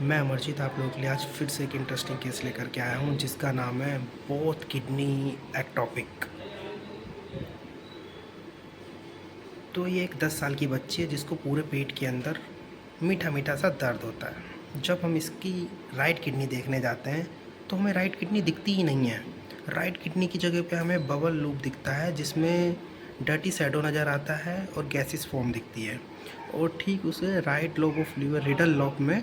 मैं अमरजीत आप लोगों के लिए आज फिर से एक इंटरेस्टिंग केस लेकर के आया हूँ जिसका नाम है बोथ किडनी एक्टोपिक। तो ये एक 10 साल की बच्ची है जिसको पूरे पेट के अंदर मीठा मीठा सा दर्द होता है। जब हम इसकी राइट किडनी देखने जाते हैं तो हमें राइट किडनी दिखती ही नहीं है। राइट किडनी की जगह पे हमें बबल लूप दिखता है जिसमें डर्टी शैडो नज़र आता है और गैसिस फॉर्म दिखती है। और ठीक उसे right lobe of liver Riedel lobe में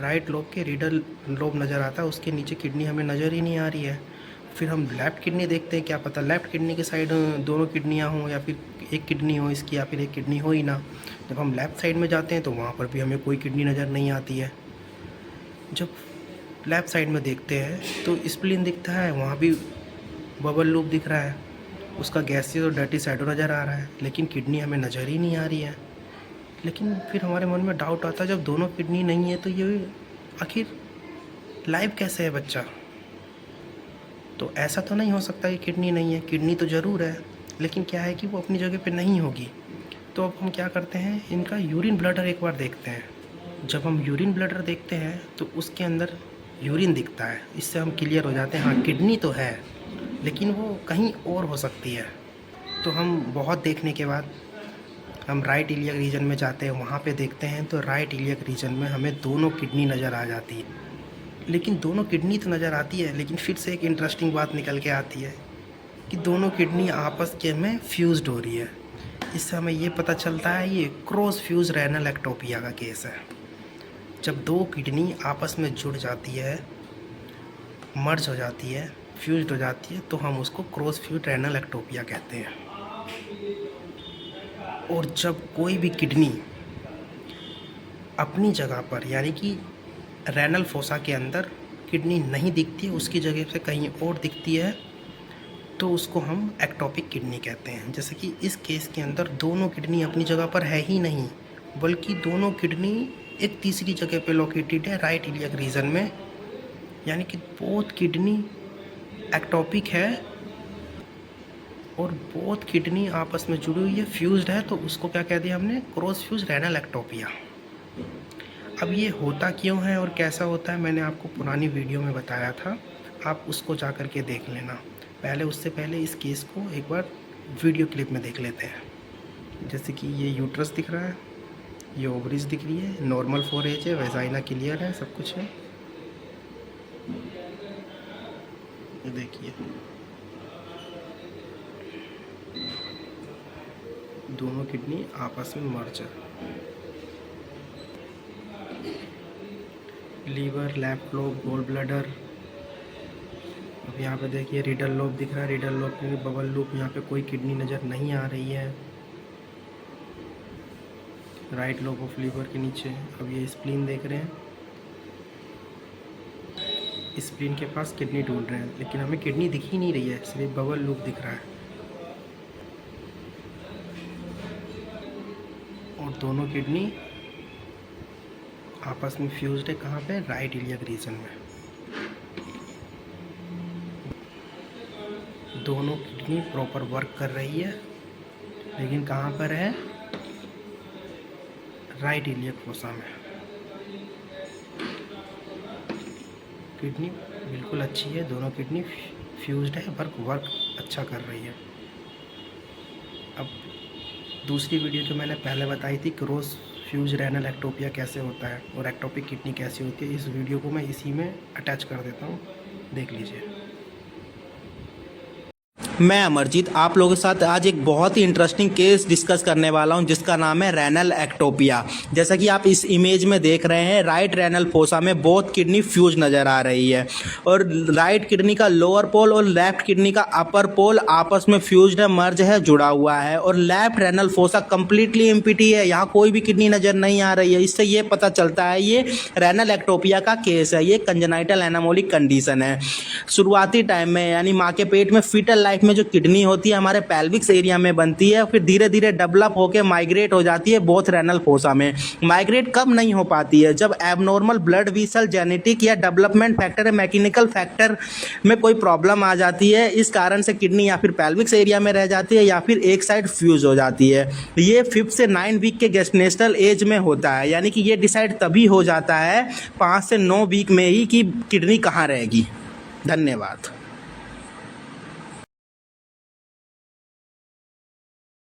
राइट लोब के रिडल लोब नज़र आता है, उसके नीचे किडनी हमें नज़र ही नहीं आ रही है। फिर हम लेफ़्ट किडनी देखते हैं, क्या पता लेफ़्ट किडनी के साइड दोनों किडनियाँ हों या फिर एक किडनी हो इसकी या फिर एक किडनी हो ही ना। जब हम लेफ़्ट साइड में जाते हैं तो वहाँ पर भी हमें कोई किडनी नज़र नहीं आती है। जब लेफ़्ट साइड में देखते हैं तो स्प्लीन दिखता है, वहाँ भी बबल लूप दिख रहा है, उसका गैसियस और डर्टी शैडो नज़र आ रहा है, लेकिन किडनी हमें नज़र ही नहीं आ रही है। लेकिन फिर हमारे मन में डाउट आता है, जब दोनों किडनी नहीं है तो ये आखिर लाइव कैसे है बच्चा? तो ऐसा तो नहीं हो सकता कि किडनी नहीं है, किडनी तो ज़रूर है, लेकिन क्या है कि वो अपनी जगह पे नहीं होगी। तो अब हम क्या करते हैं, इनका यूरिन ब्लडर एक बार देखते हैं। जब हम यूरिन ब्लडर देखते हैं तो उसके अंदर यूरिन दिखता है, इससे हम क्लियर हो जाते हैं हाँ किडनी तो है, लेकिन वो कहीं और हो सकती है। तो हम बहुत देखने के बाद हम राइट इलियक रीजन में जाते हैं, वहाँ पे देखते हैं तो राइट इलियक रीजन में हमें दोनों किडनी नज़र आ जाती है। लेकिन दोनों किडनी तो नज़र आती है, लेकिन फिर से एक इंटरेस्टिंग बात निकल के आती है कि दोनों किडनी आपस के में फ्यूज्ड हो रही है। इससे हमें ये पता चलता है ये क्रॉस फ्यूज रेनल एक्टोपिया का केस है। जब दो किडनी आपस में जुड़ जाती है, मर्ज हो जाती है, फ्यूज्ड हो जाती है, तो हम उसको क्रॉस फ्यूज रेनल एक्टोपिया कहते हैं। और जब कोई भी किडनी अपनी जगह पर यानी कि रेनल फोसा के अंदर किडनी नहीं दिखती है, उसकी जगह से कहीं और दिखती है, तो उसको हम एक्टोपिक किडनी कहते हैं। जैसे कि इस केस के अंदर दोनों किडनी अपनी जगह पर है ही नहीं, बल्कि दोनों किडनी एक तीसरी जगह पे लोकेटेड है राइट इलियक रीजन में, यानी कि बोथ किडनी एक्टोपिक है और बोथ किडनी आपस में जुड़ी हुई है, फ्यूज्ड है, तो उसको क्या कह दिया हमने, क्रॉस फ्यूज रेनल एक्टोपिया। अब ये होता क्यों है और कैसा होता है मैंने आपको पुरानी वीडियो में बताया था, आप उसको जा कर के देख लेना। उससे पहले इस केस को एक बार वीडियो क्लिप में देख लेते हैं। जैसे कि ये यूट्रस दिख रहा है, ये ओवरीज दिख रही है, नॉर्मल फोरेज है, वेजाइना क्लियर है, सब कुछ है। ये देखिए दोनों किडनी आपस में मर्ज है। Liver, left lobe, gallbladder. अब यहाँ पे देखिए रिडल लोब दिख रहा है, रिडल लोब में बबल लूप, यहाँ पे कोई किडनी नज़र नहीं आ रही है। राइट लोब ऑफ लीवर के नीचे अब ये स्प्लीन देख रहे हैं, स्प्लीन के पास किडनी ढूंढ रहे हैं, लेकिन हमें किडनी दिख ही नहीं रही है, सिर्फ बबल लूप दिख रहा है। और दोनों किडनी आपस में फ्यूज्ड है, कहाँ पे, राइट इलियक रीजन में। दोनों किडनी प्रॉपर वर्क कर रही है, लेकिन कहाँ पर है, राइट इलियक फोसा में। किडनी बिल्कुल अच्छी है, दोनों किडनी फ्यूज्ड है, वर्क अच्छा कर रही है। अब दूसरी वीडियो जो मैंने पहले बताई थी क्रॉस फ्यूज रेनल एक्टोपिया कैसे होता है और एक्टोपिक किडनी कैसी होती है, इस वीडियो को मैं इसी में अटैच कर देता हूँ, देख लीजिए। मैं अमरजीत आप लोगों के साथ आज एक बहुत ही इंटरेस्टिंग केस डिस्कस करने वाला हूं जिसका नाम है रेनल एक्टोपिया। जैसा कि आप इस इमेज में देख रहे हैं, राइट रेनल फोसा में बोथ किडनी फ्यूज नज़र आ रही है और राइट किडनी का लोअर पोल और लेफ्ट किडनी का अपर पोल आपस में फ्यूज्ड है, मर्ज है, जुड़ा हुआ है। और left renal fossa completely empty है, यहाँ कोई भी किडनी नज़र नहीं आ रही है। इससे ये पता चलता है ये रेनल एक्टोपिया का केस है, ये कंजेनाइटल एनामोलिक कंडीशन है। शुरुआती टाइम में यानी माँ के पेट में फीटल लाइफ में जो किडनी होती है हमारे पेल्विक्स एरिया में बनती है, फिर धीरे धीरे डेवलप होकर माइग्रेट हो जाती है बोथ रेनल फोसा में। माइग्रेट कब नहीं हो पाती है? जब एबनॉर्मल ब्लड वीसल, जेनेटिक या डेवलपमेंट फैक्टर या मैकेनिकल फैक्टर में कोई प्रॉब्लम आ जाती है। इस कारण से किडनी या फिर पेल्विक्स एरिया में रह जाती है या फिर एक साइड फ्यूज हो जाती है। ये 5 से 9 वीक के गेस्टेशनल एज में होता है, यानी कि ये डिसाइड तभी हो जाता है 5 से 9 वीक में ही कि किडनी कहाँ रहेगी। धन्यवाद।